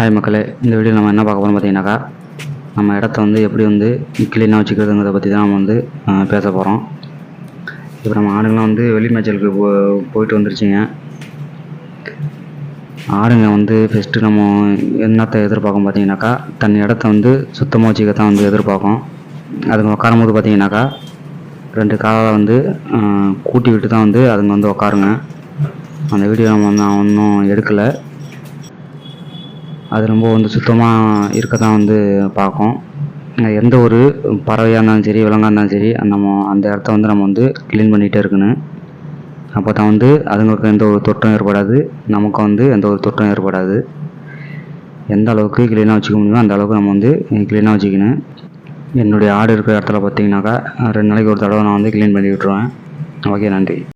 Hi மக்களே, இந்த video நம்ம என்ன பார்க்க போகிறோம் பார்த்தீங்கன்னாக்கா, நம்ம இடத்த வந்து எப்படி வந்து க்ளீனாக வச்சுக்கிறதுங்கிறத பற்றி தான் நம்ம வந்து பேச போகிறோம். இப்போ நம்ம ஆடுங்களாம் வந்து வெளி மேய்ச்சலுக்கு போயிட்டு வந்துருச்சுங்க. ஆடுங்க வந்து ஃபஸ்ட்டு நம்ம என்னத்தை எதிர்பார்க்கும் பார்த்தீங்கன்னாக்கா, தன் இடத்த வந்து சுத்தமாக வச்சுக்க தான் வந்து எதிர்பார்க்கும். அதுங்க உட்காரும் போது பார்த்தீங்கன்னாக்கா 2 காலை வந்து கூட்டி விட்டு தான் வந்து அதுங்க வந்து உட்காருங்க. அந்த வீடியோ நான் ஒன்றும் எடுக்கலை. அது ரொம்ப வந்து சுத்தமாக இருக்க தான் வந்து பார்க்கும். எந்த ஒரு பறவையாக இருந்தாலும் சரி, விலங்காக இருந்தாலும் சரி, அந்த இடத்த வந்து நம்ம வந்து க்ளீன் பண்ணிகிட்டே இருக்கணும். அப்போ தான் வந்து அதுங்களுக்கு எந்த ஒரு தொற்றும் ஏற்படாது, நமக்கும் வந்து எந்த ஒரு தொற்றும் ஏற்படாது. எந்த அளவுக்கு க்ளீனாக வச்சுக்க முடியுமோ அந்த அளவுக்கு நம்ம வந்து க்ளீனாக வச்சுக்கணும். என்னுடைய ஆடு இருக்கிற இடத்துல பார்த்தீங்கன்னாக்கா 2 நாளைக்கு ஒரு தடவை நான் வந்து க்ளீன் பண்ணி விட்ருவேன். ஓகே, நன்றி.